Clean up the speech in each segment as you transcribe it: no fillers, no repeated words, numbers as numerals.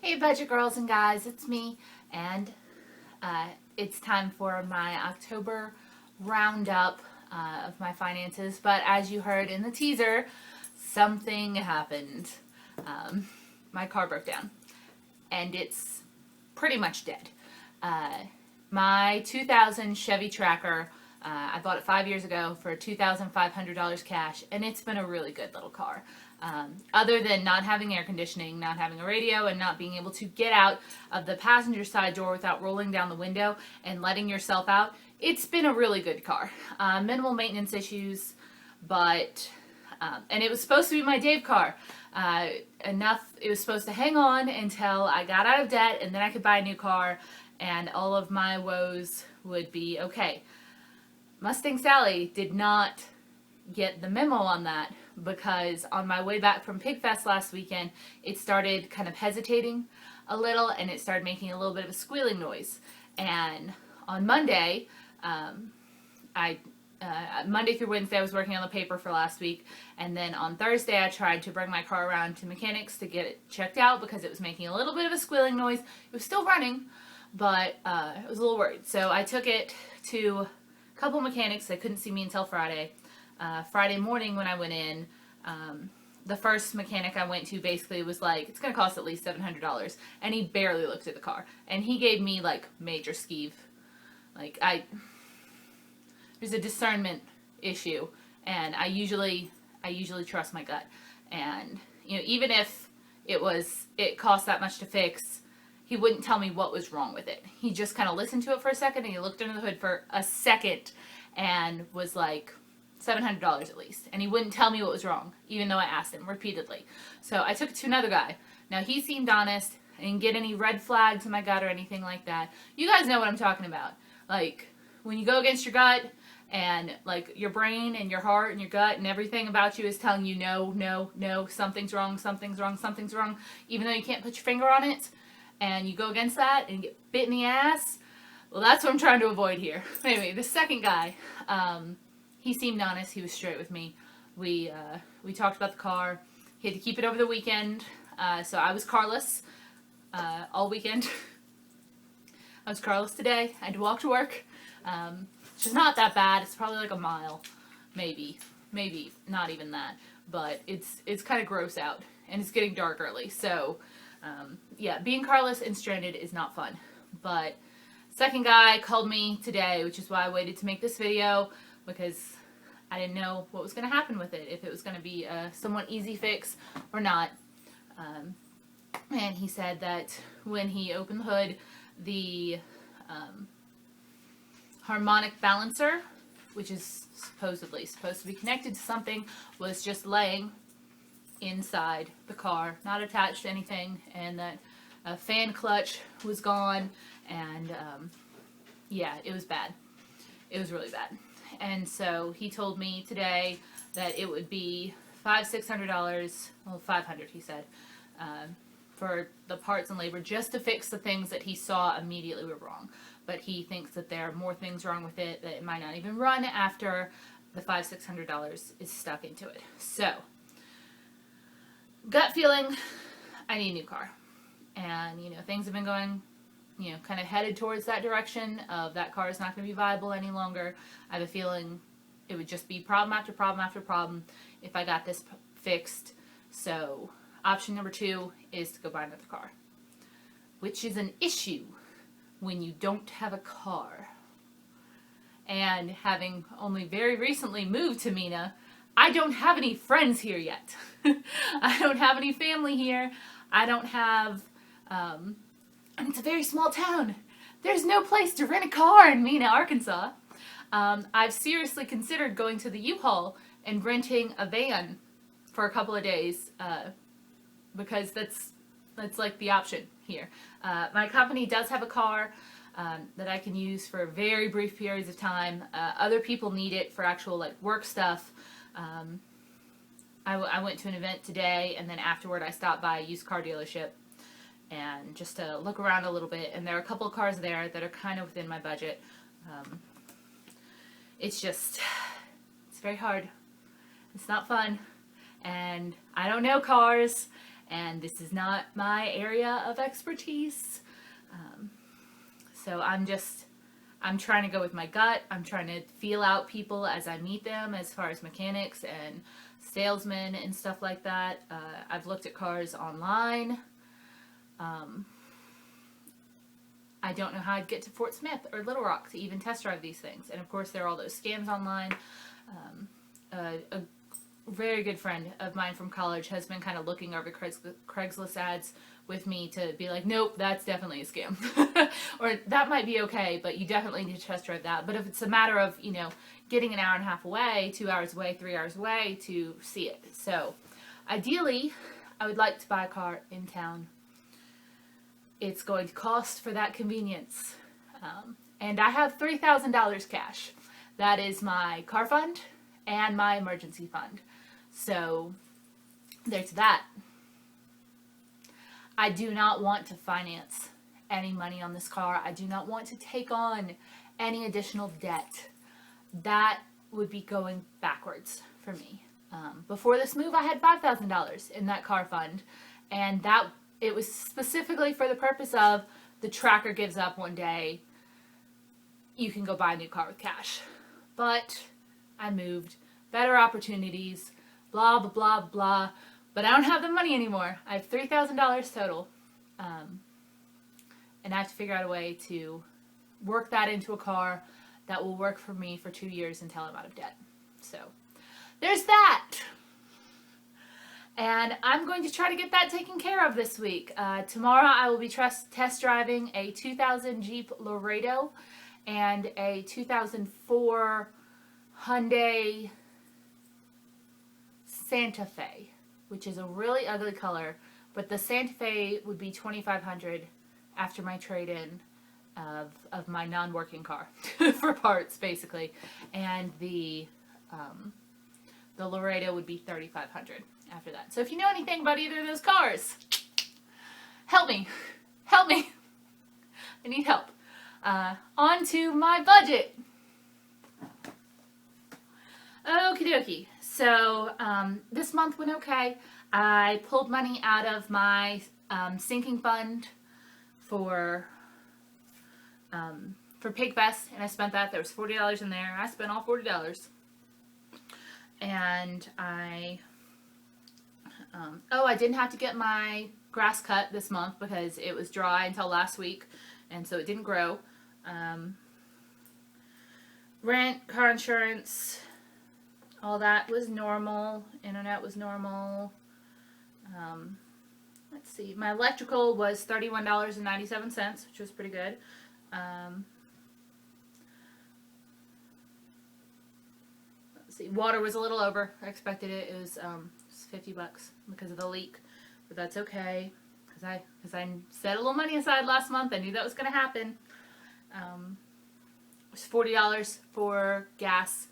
Hey budget girls and guys, it's me, and it's time for my October roundup of my finances. But as you heard in the teaser, something happened. My car broke down, and it's pretty much dead. My 2000 Chevy Tracker, I bought it 5 years ago for $2,500 cash, and it's been a really good little car. Other than not having air conditioning, not having a radio, and not being able to get out of the passenger side door without rolling down the window and letting yourself out, it's been a really good car. Minimal maintenance issues, but and it was supposed to be my Dave car. It was supposed to hang on until I got out of debt, and then I could buy a new car, and all of my woes would be okay. Mustang Sally did not get the memo on that, because on my way back from Pigfest last weekend, it started kind of hesitating a little, and it started making a little bit of a squealing noise. And on Monday, Monday through Wednesday, I was working on the paper for last week, and then on Thursday, I tried to bring my car around to mechanics to get it checked out because it was making a little bit of a squealing noise. It was still running, but I was a little worried. So I took it to a couple mechanics. They couldn't see me until Friday. Friday morning when I went in, the first mechanic I went to basically was like, it's going to cost at least $700, and he barely looked at the car, and he gave me like major skeeve. Like, there's a discernment issue, and I usually trust my gut, and even if it cost that much to fix, he wouldn't tell me what was wrong with it. He just kind of listened to it for a second, and he looked under the hood for a second and was like, $700 at least. And he wouldn't tell me what was wrong, even though I asked him repeatedly. So I took it to another guy. Now, he seemed honest. I didn't get any red flags in my gut or anything like that. You guys know what I'm talking about. Like, when you go against your gut, and like your brain and your heart and your gut and everything about you is telling you no, something's wrong, even though you can't put your finger on it, and you go against that and get bit in the ass. Well, that's what I'm trying to avoid here. Anyway, the second guy, he seemed honest. He was straight with me. We talked about the car. He had to keep it over the weekend, so I was carless all weekend. I was carless today. I had to walk to work, which is not that bad. It's probably like a mile, maybe not even that. But it's kind of gross out, and it's getting dark early. So yeah, being carless and stranded is not fun. But second guy called me today, which is why I waited to make this video, because I didn't know what was going to happen with it, if it was going to be a somewhat easy fix or not. And he said that when he opened the hood, the harmonic balancer, which is supposedly supposed to be connected to something, was just laying inside the car, not attached to anything, and that a fan clutch was gone, and yeah, it was bad. It was really bad. And so he told me today that it would be $500-600, well, $500 he said, for the parts and labor just to fix the things that he saw immediately were wrong. But he thinks that there are more things wrong with it, that it might not even run after the $500-600 is stuck into it. So, gut feeling, I need a new car. And, things have been going, kind of headed towards that direction of that car is not going to be viable any longer. I have a feeling it would just be problem after problem after problem if I got this fixed. So option number 2 is to go buy another car, which is an issue when you don't have a car. And having only very recently moved to Mena, I don't have any friends here yet. I don't have any family here. I don't have... and it's a very small town. There's no place to rent a car in Mena, Arkansas. I've seriously considered going to the U-Haul and renting a van for a couple of days, because that's like the option here. My company does have a car that I can use for very brief periods of time. Other people need it for actual like work stuff. I went to an event today, and then afterward I stopped by a used car dealership and just to look around a little bit, and there are a couple of cars there that are kind of within my budget. It's very hard. It's not fun, and I don't know cars, and this is not my area of expertise. So I'm trying to go with my gut. I'm trying to feel out people as I meet them as far as mechanics and salesmen and stuff like that. I've looked at cars online. I don't know how I'd get to Fort Smith or Little Rock to even test drive these things. And of course, there are all those scams online. A very good friend of mine from college has been kind of looking over Craigslist ads with me to be like, nope, that's definitely a scam. Or that might be okay, but you definitely need to test drive that. But if it's a matter of, getting an hour and a half away, 2 hours away, 3 hours away to see it. So ideally, I would like to buy a car in town. It's going to cost for that convenience. And I have $3,000 cash. That is my car fund and my emergency fund. So there's that. I do not want to finance any money on this car. I do not want to take on any additional debt. That would be going backwards for me. Before this move, I had $5,000 in that car fund, and it was specifically for the purpose of the tracker gives up one day, you can go buy a new car with cash. But I moved, better opportunities, blah, blah, blah, blah. But I don't have the money anymore. I have $3,000 total. And I have to figure out a way to work that into a car that will work for me for 2 years until I'm out of debt. So there's that. And I'm going to try to get that taken care of this week. Tomorrow I will be test driving a 2000 Jeep Laredo and a 2004 Hyundai Santa Fe, which is a really ugly color, but the Santa Fe would be $2,500 after my trade-in of my non-working car for parts, basically, and the Laredo would be $3,500 after that. So if you know anything about either of those cars, help me. I need help. On to my budget. Okie dokie. So this month went okay. I pulled money out of my sinking fund for Pig Fest, and I spent that. There was $40 in there. I spent all $40. And I didn't have to get my grass cut this month because it was dry until last week, and so it didn't grow. Rent, car insurance, all that was normal. Internet was normal. Let's see. My electrical was $31.97, which was pretty good. Let's see. Water was a little over. I expected it. It was $50 because of the leak, but that's okay because I set a little money aside last month. I knew that was going to happen. It was $40 for gas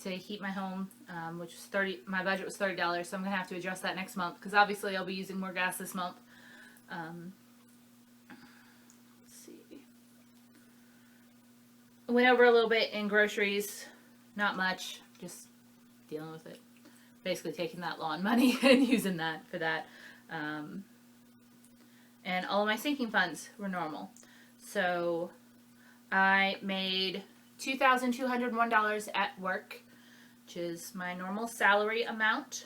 to heat my home, which was my budget was $30, so I'm going to have to adjust that next month, because obviously I'll be using more gas this month. Let's see. I went over a little bit in groceries, not much, just dealing with it. Basically taking that lawn money and using that for that. And all of my sinking funds were normal. So I made $2,201 at work, which is my normal salary amount.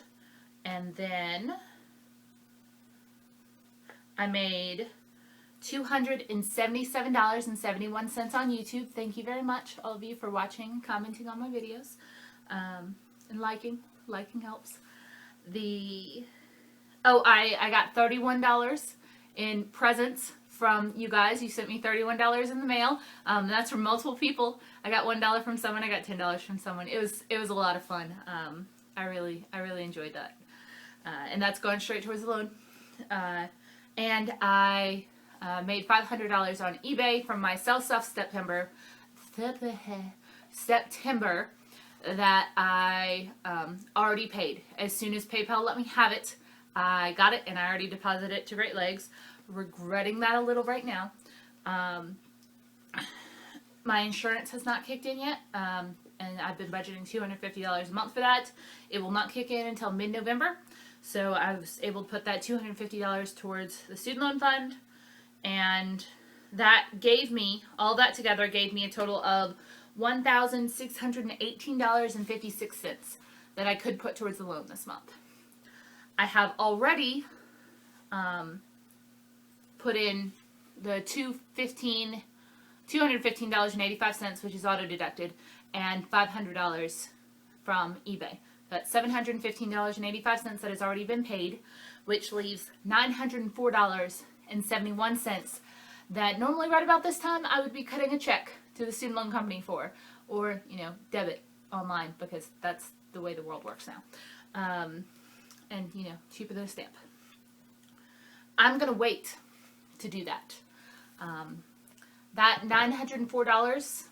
And then I made $277.71 on YouTube. Thank you very much, all of you, for watching, commenting on my videos, and liking. Liking helps. I got $31 in presents from you guys. You sent me $31 in the mail. That's from multiple people. I got $1 from someone. I got $10 from someone. It was a lot of fun. I really enjoyed that. And that's going straight towards the loan. And I made $500 on eBay from my Sell Stuff September that I already paid. As soon as PayPal let me have it, I got it, and I already deposited it to Great Legs. Regretting that a little right now. My insurance has not kicked in yet, and I've been budgeting $250 a month for that. It will not kick in until mid-November, So I was able to put that $250 towards the student loan fund, and that gave me, all that together gave me a total of $1,618.56 that I could put towards the loan this month. I have already put in the $215.85, which is auto deducted, and $500 from eBay. That's $715.85 that has already been paid, which leaves $904.71 that normally right about this time I would be cutting a check to the student loan company for, or, debit online, because that's the way the world works now. And, cheaper than a stamp. I'm going to wait to do that. That $904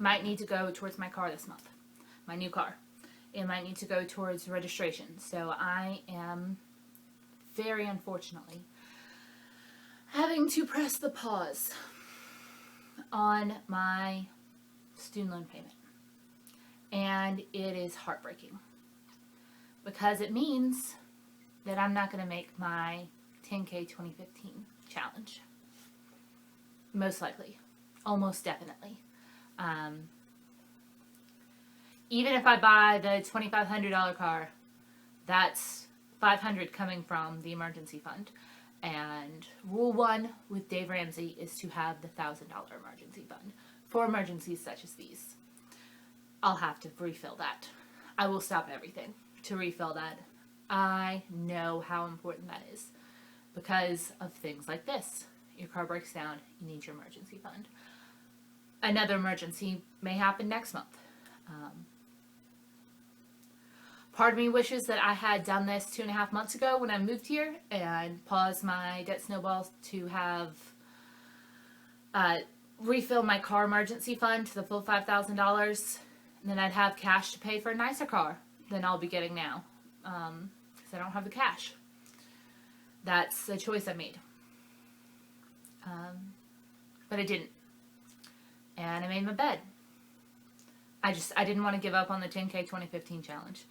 might need to go towards my car this month, my new car. It might need to go towards registration. So I am, very unfortunately, having to press the pause on my student loan payment. And it is heartbreaking, because it means that I'm not going to make my 10K 2015 challenge. Most likely. Almost definitely. Even if I buy the $2,500 car, that's $500 coming from the emergency fund. And rule 1 with Dave Ramsey is to have the $1,000 emergency fund for emergencies such as these. I'll have to refill that. I will stop everything to refill that. I know how important that is because of things like this. Your car breaks down, you need your emergency fund. Another emergency may happen next month. Part of me wishes that I had done this 2.5 months ago when I moved here and paused my debt snowballs to have refill my car emergency fund to the full $5,000. And then I'd have cash to pay for a nicer car than I'll be getting now, because I don't have the cash. That's the choice I made. But I didn't. And I made my bed. I didn't want to give up on the 10K 2015 challenge.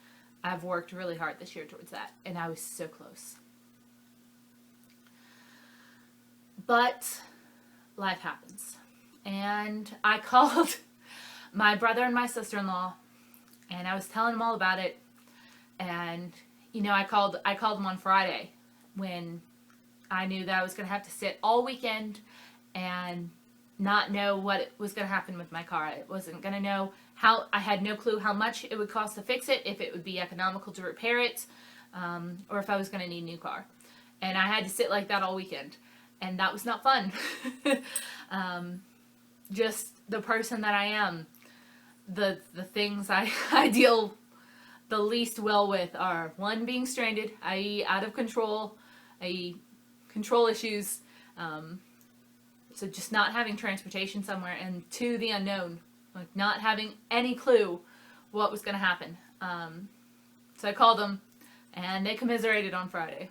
I've worked really hard this year towards that, and I was so close. But life happens. And I called my brother and my sister-in-law, and I was telling them all about it. And, I called them on Friday when I knew that I was going to have to sit all weekend and not know what was going to happen with my car. I wasn't going to know I had no clue how much it would cost to fix it, if it would be economical to repair it, or if I was going to need a new car. And I had to sit like that all weekend. And that was not fun. Just the person that I am, the things I deal the least well with are, 1, being stranded, i.e. out of control, i.e. control issues, so just not having transportation somewhere, and 2, the unknown, like not having any clue what was going to happen. So I called them, and they commiserated on Friday,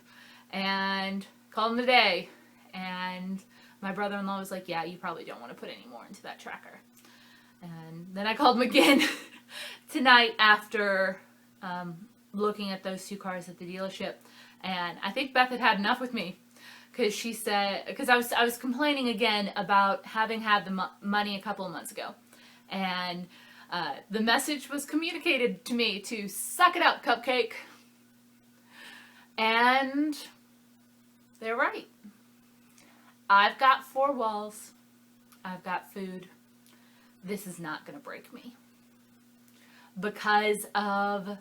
and called them today, and my brother-in-law was like, yeah, you probably don't want to put any more into that tracker. And then I called them again tonight after looking at those 2 cars at the dealership, and I think Beth had enough with me. Because she said, because I was complaining again about having had the money a couple of months ago. And the message was communicated to me to suck it up, Cupcake. And they're right. I've got 4 walls. I've got food. This is not going to break me. Because of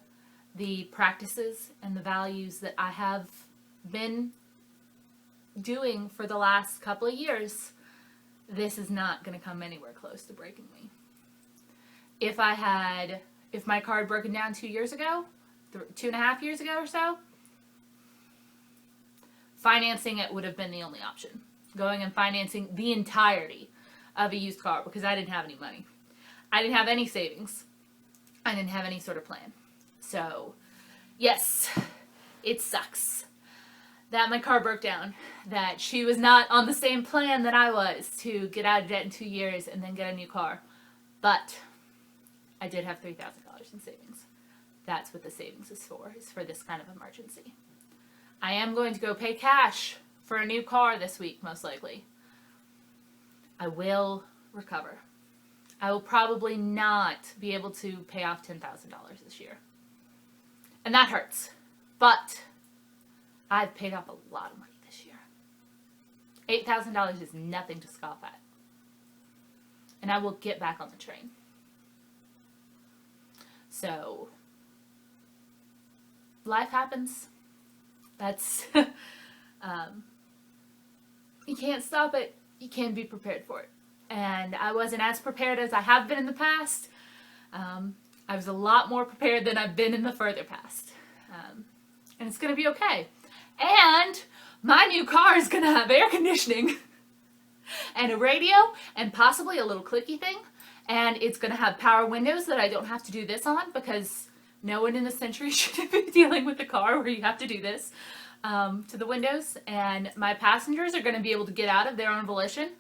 the practices and the values that I have been doing for the last couple of years, this is not going to come anywhere close to breaking me. If my car had broken down 2 years ago, 2.5 years ago or so, financing it would have been the only option. Going and financing the entirety of a used car, because I didn't have any money. I didn't have any savings. I didn't have any sort of plan. So, yes, it sucks that my car broke down, that she was not on the same plan that I was to get out of debt in 2 years and then get a new car. But I did have $3,000 in savings. That's what the savings is for this kind of emergency. I am going to go pay cash for a new car this week, most likely. I will recover. I will probably not be able to pay off $10,000 this year. And that hurts. But I've paid off a lot of money this year. $8,000 is nothing to scoff at. And I will get back on the train. So, life happens. That's, you can't stop it. You can be prepared for it. And I wasn't as prepared as I have been in the past. I was a lot more prepared than I've been in the further past. And it's going to be okay. And my new car is going to have air conditioning and a radio and possibly a little clicky thing. And it's going to have power windows that I don't have to do this on, because no one in this century should be dealing with a car where you have to do this to the windows. And my passengers are going to be able to get out of their own volition.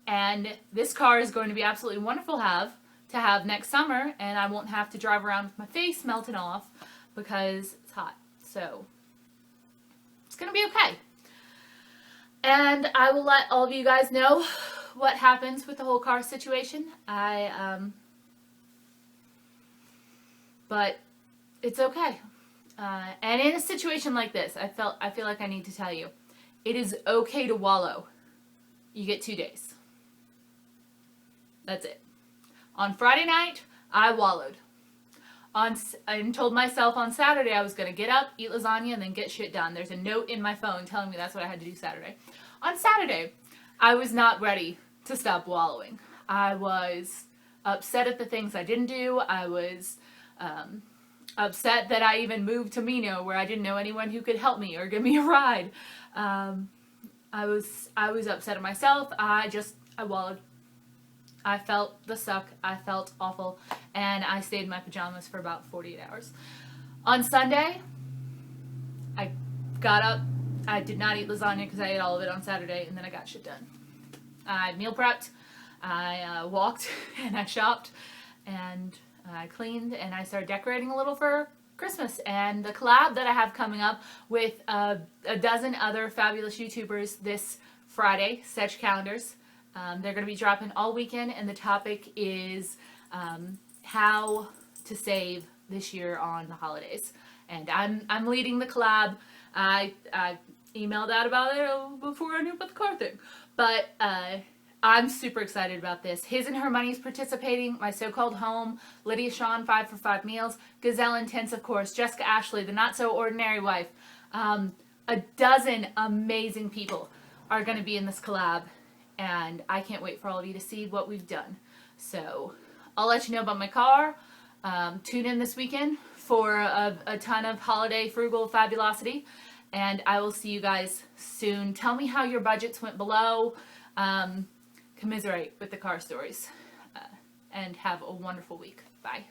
And this car is going to be absolutely wonderful to have next summer, and I won't have to drive around with my face melting off because it's hot. So it's going to be okay. And I will let all of you guys know what happens with the whole car situation. But it's okay. And in a situation like this, I feel like I need to tell you, it is okay to wallow. You get 2 days. That's it. On Friday night, I wallowed. I told myself on Saturday I was going to get up, eat lasagna, and then get shit done. There's a note in my phone telling me that's what I had to do Saturday. On Saturday, I was not ready to stop wallowing. I was upset at the things I didn't do. I was upset that I even moved to Mena, where I didn't know anyone who could help me or give me a ride. I was upset at myself. I wallowed. I felt the suck. I felt awful. And I stayed in my pajamas for about 48 hours. On Sunday, I got up. I did not eat lasagna because I ate all of it on Saturday, and then I got shit done. I meal prepped. I walked and I shopped and I cleaned and I started decorating a little for Christmas. And the collab that I have coming up with a dozen other fabulous YouTubers this Friday, Setch Calendars. They're going to be dropping all weekend, and the topic is how to save this year on the holidays. And I'm leading the collab. I emailed out about it before I knew about the car thing. But I'm super excited about this. His and Her Money's participating. My So-Called Home, Lydia Shawn, 5 for 5 Meals, Gazelle Intense, of course, Jessica Ashley, The Not So Ordinary Wife. A dozen amazing people are going to be in this collab. And I can't wait for all of you to see what we've done. So I'll let you know about my car. Tune in this weekend for a ton of holiday frugal fabulosity. And I will see you guys soon. Tell me how your budgets went below. Commiserate with the car stories. And have a wonderful week. Bye.